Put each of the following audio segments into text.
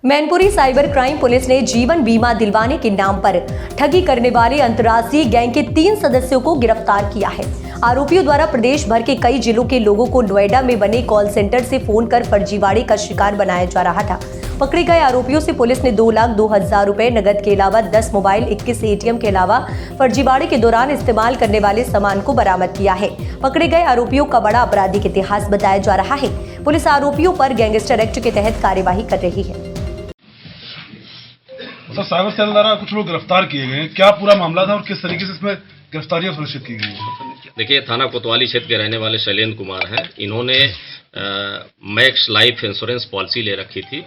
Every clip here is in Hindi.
मैनपुरी साइबर क्राइम पुलिस ने जीवन बीमा दिलवाने के नाम पर ठगी करने वाले अंतर्राष्ट्रीय गैंग के 3 सदस्यों को गिरफ्तार किया है। आरोपियों द्वारा प्रदेश भर के कई जिलों के लोगों को नोएडा में बने कॉल सेंटर से फोन कर फर्जीवाड़े का शिकार बनाया जा रहा था। पकड़े गए आरोपियों से पुलिस ने 2,02,000 रुपए नगद के अलावा 10 मोबाइल, 21 एटीएम के अलावा फर्जीवाड़े के दौरान इस्तेमाल करने वाले सामान को बरामद किया है। पकड़े गए आरोपियों का बड़ा आपराधिक इतिहास बताया जा रहा है। पुलिस आरोपियों पर गैंगस्टर एक्ट के तहत कार्यवाही कर रही है। सर, साइबर सेल द्वारा कुछ लोग गिरफ्तार किए गए हैं, क्या पूरा मामला था और किस तरीके से इसमें गिरफ्तारियां सुनिश्चित की गई हैं? देखिए, थाना कोतवाली क्षेत्र के रहने वाले शैलेंद्र कुमार हैं। इन्होंने मैक्स लाइफ इंश्योरेंस पॉलिसी ले रखी थी।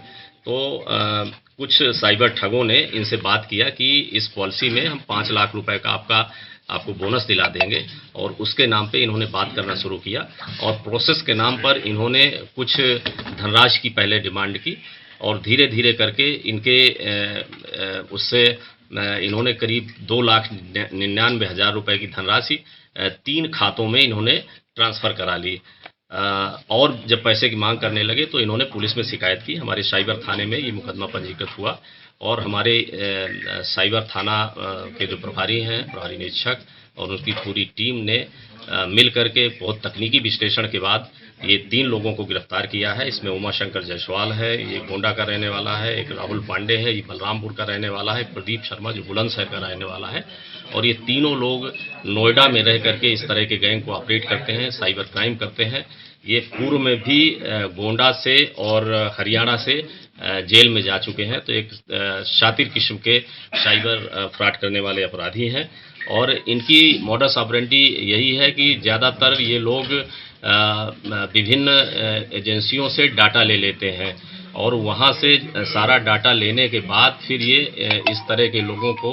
तो कुछ साइबर ठगों ने इनसे बात किया कि इस पॉलिसी में हम 5 लाख रुपए का आपको बोनस दिला देंगे, और उसके नाम पे इन्होंने बात करना शुरू किया और प्रोसेस के नाम पर इन्होंने कुछ धनराशि की पहले डिमांड की और धीरे धीरे करके इनके उससे इन्होंने करीब 2,99,000 रुपए की धनराशि 3 खातों में इन्होंने ट्रांसफ़र करा ली। और जब पैसे की मांग करने लगे तो इन्होंने पुलिस में शिकायत की। हमारे साइबर थाने में ये मुकदमा पंजीकृत हुआ और हमारे साइबर थाना के जो प्रभारी हैं, प्रभारी निरीक्षक और उनकी पूरी टीम ने मिल करके बहुत तकनीकी विश्लेषण के बाद ये 3 लोगों को गिरफ्तार किया है। इसमें उमाशंकर जायसवाल है, ये गोंडा का रहने वाला है, एक राहुल पांडे है, ये बलरामपुर का रहने वाला है, प्रदीप शर्मा जो बुलंदशहर का रहने वाला है। और ये तीनों लोग नोएडा में रह करके इस तरह के गैंग को ऑपरेट करते हैं, साइबर क्राइम करते हैं। ये पूर्व में भी गोंडा से और हरियाणा से जेल में जा चुके हैं। तो एक शातिर किस्म के साइबर फ्रॉड करने वाले अपराधी हैं और इनकी मॉडस ऑपरेंडी यही है कि ज़्यादातर ये लोग विभिन्न एजेंसियों से डाटा ले लेते हैं और वहाँ से सारा डाटा लेने के बाद फिर ये इस तरह के लोगों को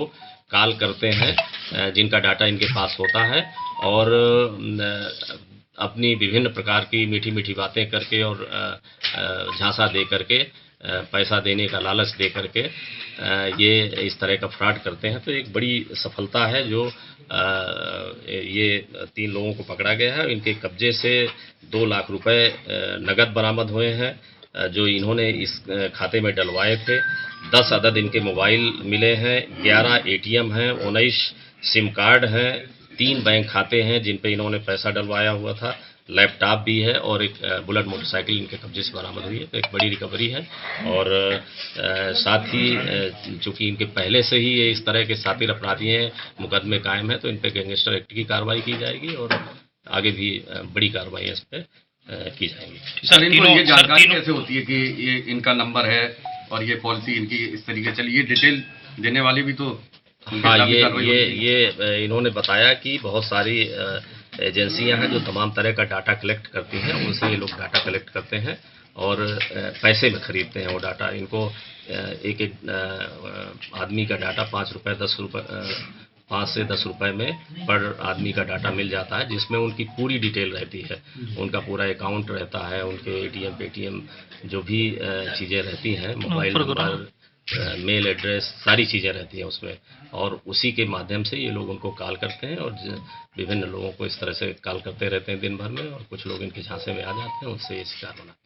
कॉल करते हैं जिनका डाटा इनके पास होता है और अपनी विभिन्न प्रकार की मीठी मीठी बातें करके और झांसा दे करके पैसा देने का लालच दे करके ये इस तरह का फ्रॉड करते हैं। तो एक बड़ी सफलता है जो ये 3 लोगों को पकड़ा गया है। इनके कब्जे से 2 लाख रुपए नगद बरामद हुए हैं जो इन्होंने इस खाते में डलवाए थे। 10 अदद इनके मोबाइल मिले हैं, 11 एटीएम हैं, 19 सिम कार्ड हैं, 3 बैंक खाते हैं जिन पे इन्होंने पैसा डलवाया हुआ था, लैपटॉप भी है और एक बुलेट मोटरसाइकिल इनके कब्जे से बरामद हुई है। तो एक बड़ी रिकवरी है और साथ ही चूँकि इनके पहले से ही ये इस तरह के शातिर अपराधी हैं, मुकदमे कायम है, तो इन पे गैंगस्टर एक्ट की कार्रवाई की जाएगी और आगे भी बड़ी कार्रवाई इस पर की जाएगी। सर, इनको ये जानकारी कैसे होती है कि ये इनका नंबर है और ये पॉलिसी इनकी इस तरीके से ये डिटेल देने वाले भी तो? हाँ, ये इन्होंने बताया कि बहुत सारी एजेंसियां हैं जो तमाम तरह का डाटा कलेक्ट करती हैं, उनसे ये लोग डाटा कलेक्ट करते हैं और पैसे में खरीदते हैं वो डाटा। इनको एक आदमी का डाटा 5 रुपये 10 रुपये 5 से 10 रुपए में पर आदमी का डाटा मिल जाता है जिसमें उनकी पूरी डिटेल रहती है, उनका पूरा अकाउंट रहता है, उनके एटीएम पेटीएम जो भी चीज़ें रहती हैं, मोबाइल नंबर, मेल एड्रेस, सारी चीज़ें रहती हैं उसमें और उसी के माध्यम से ये लोग उनको कॉल करते हैं और विभिन्न लोगों को इस तरह से कॉल करते रहते हैं दिन भर में और कुछ लोग इनके झांसे में आ जाते हैं, उनसे ये शिकार बनाते हैं।